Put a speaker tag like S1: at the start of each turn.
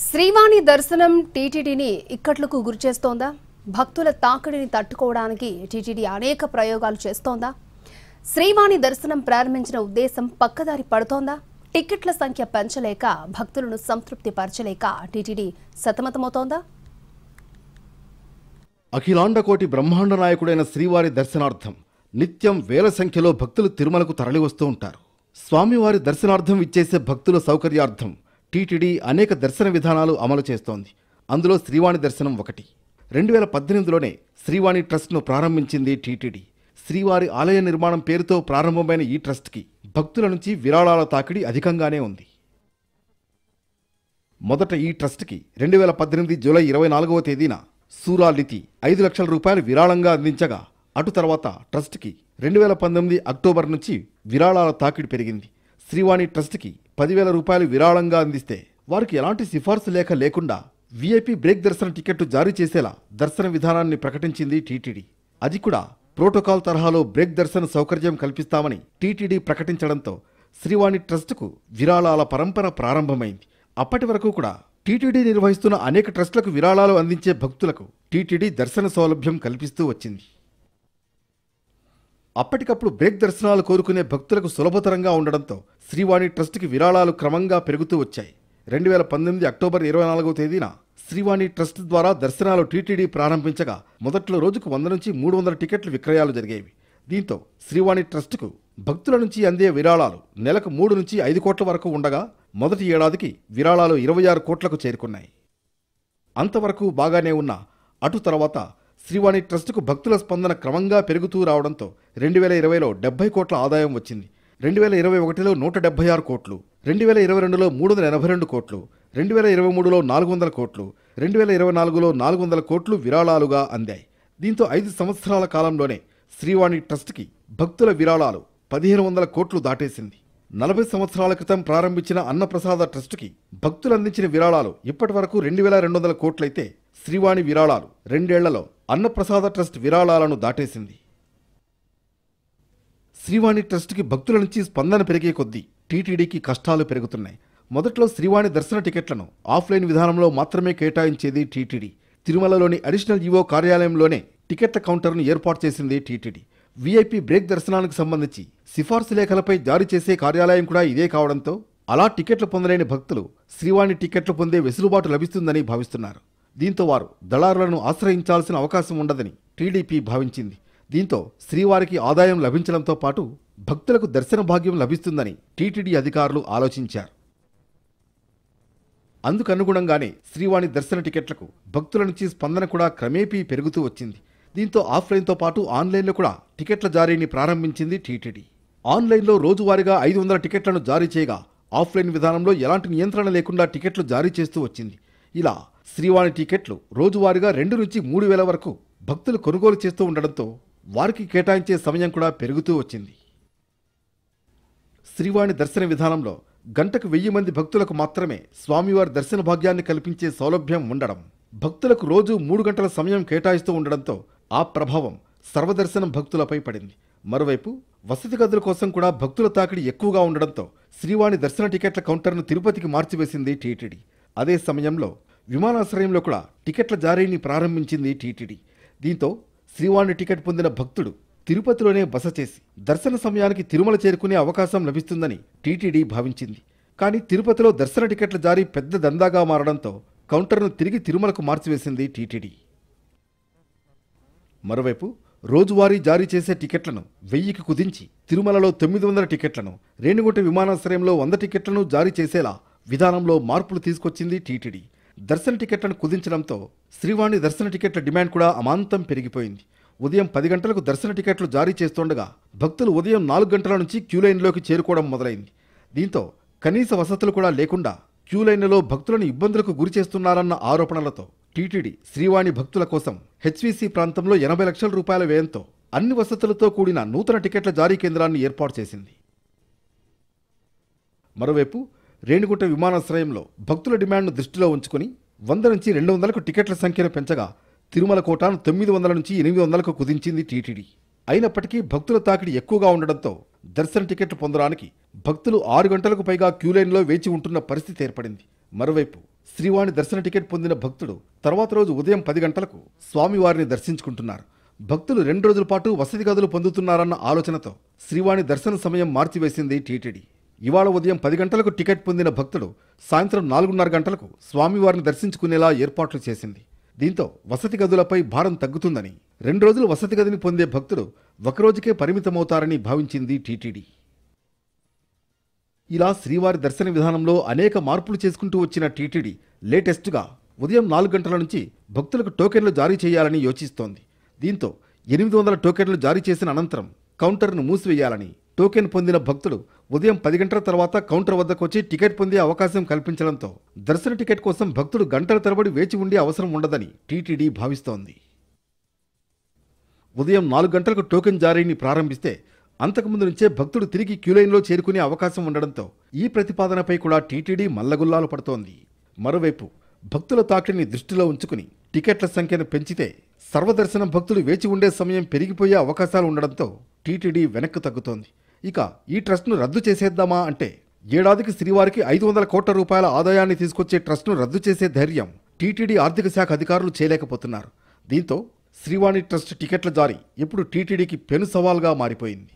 S1: శ్రీవాణి దర్శనం టీటీడీని ఇక్కట్లకు గురిచేస్తోందా? భక్తుల తాకిడిని తట్టుకోవడానికి టీటీడీ అనేక ప్రయోగాలు చేస్తోందా? శ్రీవాణి దర్శనం ప్రారంభించిన ఉద్దేశం పక్కదారి పడుతోందా? టికెట్ల సంఖ్య పెంచలేక భక్తులను సంతృప్తి పరచలేక టీటీడీ సతమతమవుతోందా?
S2: అఖిలాండకోటి బ్రహ్మాండ నాయకుడైన శ్రీవారి దర్శనార్థం నిత్యం వేల సంఖ్యలో భక్తులు తిరుమలకు తరలివస్తూ ఉంటారు. స్వామివారి దర్శనార్థం ఇచ్చేసే భక్తుల సౌకర్యార్థం టీటీడీ అనేక దర్శన విధానాలు అమలు చేస్తోంది. అందులో శ్రీవాణి దర్శనం ఒకటి. 2018లోనే శ్రీవాణి ట్రస్ట్ను ప్రారంభించింది టీటీడీ. శ్రీవారి ఆలయ నిర్మాణం పేరుతో ప్రారంభమైన ఈ ట్రస్ట్కి భక్తుల నుంచి విరాళాల తాకిడి అధికంగానే ఉంది. మొదట ఈ ట్రస్ట్కి 2018 జూలై 24వ తేదీన సూరాలితి 5 లక్షల రూపాయలు విరాళంగా అందించగా, అటు తర్వాత ట్రస్ట్కి 2019 అక్టోబర్ నుంచి విరాళాల తాకిడి పెరిగింది. శ్రీవాణి ట్రస్ట్కి 10,000 రూపాయలు విరాళంగా అందిస్తే వారికి ఎలాంటి సిఫార్సు లేఖ లేకుండా వీఐపీ బ్రేక్ దర్శన టికెట్టు జారీ చేసేలా దర్శన విధానాన్ని ప్రకటించింది టీటీడీ. అది కూడా ప్రోటోకాల్ తరహాలో బ్రేక్ దర్శన సౌకర్యం కల్పిస్తామని టీటీడీ ప్రకటించడంతో శ్రీవాణి ట్రస్టుకు విరాళాల పరంపర ప్రారంభమైంది. అప్పటి వరకు కూడా టీటీడీ నిర్వహిస్తున్న అనేక ట్రస్టులకు విరాళాలు అందించే భక్తులకు టీటీడీ దర్శన సౌలభ్యం కల్పిస్తూ వచ్చింది. అప్పటికప్పుడు బ్రేక్ దర్శనాలు కోరుకునే భక్తులకు సులభతరంగా ఉండడంతో శ్రీవాణి ట్రస్టుకి విరాళాలు క్రమంగా పెరుగుతూ వచ్చాయి. 2019 అక్టోబర్ 24వ తేదీన శ్రీవాణి ట్రస్ట్ ద్వారా దర్శనాలు టీటీడీ ప్రారంభించగా మొదట్లో రోజుకు 100 నుంచి 300 టికెట్లు విక్రయాలు జరిగేవి. దీంతో శ్రీవాణి ట్రస్టుకు భక్తుల నుంచి అందే విరాళాలు నెలకు 3 నుంచి 5 కోట్ల వరకు ఉండగా, మొదటి ఏడాదికి విరాళాలు 26 కోట్లకు చేరుకున్నాయి. అంతవరకు బాగానే ఉన్న అటు తర్వాత శ్రీవాణి ట్రస్టుకు భక్తుల స్పందన క్రమంగా పెరుగుతూ రావడంతో 2020లో 70 కోట్ల ఆదాయం వచ్చింది. 2021లో 176 కోట్లు, 2022లో 382 కోట్లు, 2023లో 400 కోట్లు, 2024లో 400 కోట్లు విరాళాలుగా అందాయి. దీంతో 5 సంవత్సరాల కాలంలోనే శ్రీవాణి ట్రస్ట్కి భక్తుల విరాళాలు 1,500 కోట్లు దాటేసింది. 40 సంవత్సరాల క్రితం ప్రారంభించిన అన్నప్రసాద ట్రస్టుకి భక్తులు అందించిన విరాళాలు ఇప్పటి వరకు 2,200 కోట్లయితే శ్రీవాణి విరాళాలు 2 ఏళ్లలో అన్నప్రసాద ట్రస్ట్ విరాళాలను దాటేసింది. శ్రీవాణి ట్రస్టుకి భక్తుల నుంచి స్పందన పెరిగే కొద్దీ టీటీడీకి కష్టాలు పెరుగుతున్నాయి. మొదట్లో శ్రీవాణి దర్శన టికెట్లను ఆఫ్లైన్ విధానంలో మాత్రమే కేటాయించేది టీటీడీ. తిరుమలలోని అడిషనల్ ఈవో కార్యాలయంలోనే టికెట్ల కౌంటర్ను ఏర్పాటు చేసింది టీటీడీ. వీఐపీ బ్రేక్ దర్శనానికి సంబంధించి సిఫార్సు లేఖలపై జారీ చేసే కార్యాలయం కూడా ఇదే కావడంతో అలా టికెట్లు పొందలేని భక్తులు శ్రీవాణి టికెట్లు పొందే వెసులుబాటు లభిస్తుందని భావిస్తున్నారు. దీంతో వారు దళారులను ఆశ్రయించాల్సిన అవకాశం ఉండదని టీడీపీ భావించింది. దీంతో శ్రీవారికి ఆదాయం లభించడంతో పాటు భక్తులకు దర్శన భాగ్యం లభిస్తుందని టీటీడీ అధికారులు ఆలోచించారు. అందుకనుగుణంగానే శ్రీవాణి దర్శన టికెట్లకు భక్తుల నుంచి స్పందన కూడా క్రమేపీ పెరుగుతూ వచ్చింది. దీంతో ఆఫ్లైన్తో పాటు ఆన్లైన్లో కూడా టికెట్ల జారీని ప్రారంభించింది టీటీడీ. ఆన్లైన్లో రోజువారీగా 500 టికెట్లను జారీ చేయగా, ఆఫ్లైన్ విధానంలో ఎలాంటి నియంత్రణ లేకుండా టికెట్లు జారీ చేస్తూ వచ్చింది. ఇలా శ్రీవాణి టికెట్లు రోజువారీగా 2 నుంచి 3,000 వరకు భక్తులు కొనుగోలు చేస్తూ ఉండడంతో వారికి కేటాయించే సమయం కూడా పెరుగుతూ వచ్చింది. శ్రీవాణి దర్శన విధానంలో గంటకు 1000 మంది భక్తులకు మాత్రమే స్వామివారి దర్శన భాగ్యాన్ని కల్పించే సౌలభ్యం ఉండడం, భక్తులకు రోజు 3 గంటల సమయం కేటాయిస్తూ ఉండడంతో ఆ ప్రభావం సర్వదర్శనం భక్తులపై పడింది. మరోవైపు వసతి గదుల కోసం కూడా భక్తుల తాకిడి ఎక్కువగా ఉండడంతో శ్రీవాణి దర్శన టికెట్ల కౌంటర్ను తిరుపతికి మార్చివేసింది టీటీడీ. అదే సమయంలో విమానాశ్రయంలో కూడా టికెట్ల జారీని ప్రారంభించింది టీటీడీ. దీంతో శ్రీవాణి టికెట్ పొందిన భక్తుడు తిరుపతిలోనే బస చేసి దర్శన సమయానికి తిరుమల చేరుకునే అవకాశం లభిస్తుందని టీటీడీ భావించింది. కానీ తిరుపతిలో దర్శన టికెట్ల జారీ పెద్ద దందాగా మారడంతో కౌంటర్ను తిరిగి తిరుమలకు మార్చివేసింది టీటీడీ. మరోవైపు రోజువారీ జారీ చేసే టికెట్లను 1000కి కుదించి తిరుమలలో 900 టికెట్లను, రేణిగుంట విమానాశ్రయంలో 100 టికెట్లను జారీ చేసేలా విధానంలో మార్పులు తీసుకొచ్చింది టీటీడీ. దర్శన టికెట్లను కుదించడంతో శ్రీవాణి దర్శన టికెట్ల డిమాండ్ కూడా అమాంతం పెరిగిపోయింది. ఉదయం 10 గంటలకు దర్శన టికెట్లు జారీ చేస్తుండగా భక్తులు ఉదయం 4 గంటల నుంచి క్యూలైన్లోకి చేరుకోవడం మొదలైంది. దీంతో కనీస వసతులు కూడా లేకుండా క్యూలైన్లలో భక్తులను ఇబ్బందులకు గురి చేస్తున్నారన్న ఆరోపణలతో టీటీడీ శ్రీవాణి భక్తుల కోసం హెచ్వీసీ ప్రాంతంలో 80 లక్షల రూపాయల వ్యయంతో అన్ని వసతులతో కూడిన నూతన టికెట్ల జారీ కేంద్రాన్ని ఏర్పాటు చేసింది. మరోవైపు రేణిగుంట విమానాశ్రయంలో భక్తుల డిమాండ్ను దృష్టిలో ఉంచుకుని 100 నుంచి 200కు టికెట్ల సంఖ్యను పెంచగా తిరుమల కోటాను 900 నుంచి 800కు కుదించింది టీటీడీ. అయినప్పటికీ భక్తుల తాకిడి ఎక్కువగా ఉండడంతో దర్శన టికెట్లు పొందడానికి భక్తులు 6 గంటలకు పైగా క్యూలైన్లో వేచి ఉంటున్న పరిస్థితి ఏర్పడింది. మరోవైపు శ్రీవాణి దర్శన టికెట్ పొందిన భక్తుడు తర్వాత రోజు ఉదయం 10 గంటలకు స్వామివారిని దర్శించుకుంటున్నారు. భక్తులు 2 రోజుల పాటు వసతి గదులు పొందుతున్నారన్న ఆలోచనతో శ్రీవాణి దర్శన సమయం మార్చివేసింది టీటీడీ. ఇవాళ ఉదయం 10 గంటలకు టికెట్ పొందిన భక్తుడు సాయంత్రం 4:30 గంటలకు స్వామివారిని దర్శించుకునేలా ఏర్పాట్లు చేసింది. దీంతో వసతి గదులపై భారం తగ్గుతుందని, 2 రోజులు వసతి గదిని పొందే భక్తుడు ఒకరోజుకే పరిమితమవుతారని భావించింది టీటీడీ. ఇలా శ్రీవారి దర్శన విధానంలో అనేక మార్పులు చేసుకుంటూ వచ్చిన టీటీడీ లేటెస్ట్గా ఉదయం 4 గంటల నుంచి భక్తులకు టోకెన్లు జారీ చేయాలని యోచిస్తోంది. దీంతో 800 టోకెన్లు జారీ చేసిన అనంతరం కౌంటర్ను మూసివేయాలని, టోకెన్ పొందిన భక్తుడు ఉదయం 10 గంటల తర్వాత కౌంటర్ వద్దకు వచ్చి టికెట్ పొందే అవకాశం కల్పించడంతో దర్శన టికెట్ కోసం భక్తుడు గంటల తరబడి వేచి ఉండే అవసరం ఉండదని టీటీడీ భావిస్తోంది. ఉదయం 4 గంటలకు టోకెన్ జారీని ప్రారంభిస్తే అంతకుముందు నుంచే భక్తుడు తిరిగి క్యూలైన్లో చేరుకునే అవకాశం ఉండడంతో ఈ ప్రతిపాదనపై కూడా టీటీడీ మల్లగుల్లాలు పడుతోంది. మరోవైపు భక్తుల తాకిడిని దృష్టిలో ఉంచుకుని టికెట్ల సంఖ్యను పెంచితే సర్వదర్శనం భక్తులు వేచి ఉండే సమయం పెరిగిపోయే అవకాశాలు ఉండడంతో టీటీడీ వెనక్కు తగ్గుతోంది. ఇక ఈ ట్రస్ట్ను రద్దు చేసేద్దామా అంటే ఏడాదికి శ్రీవారికి 500 కోట్ల రూపాయల ఆదాయాన్ని తీసుకొచ్చే ట్రస్ట్ను రద్దు చేసే ధైర్యం టీటీడీ ఆర్థిక శాఖ అధికారులు చేయలేకపోతున్నారు. దీంతో శ్రీవాణి ట్రస్ట్ టికెట్ల జారీ ఇప్పుడు టీటీడీకి పెను సవాల్గా మారిపోయింది.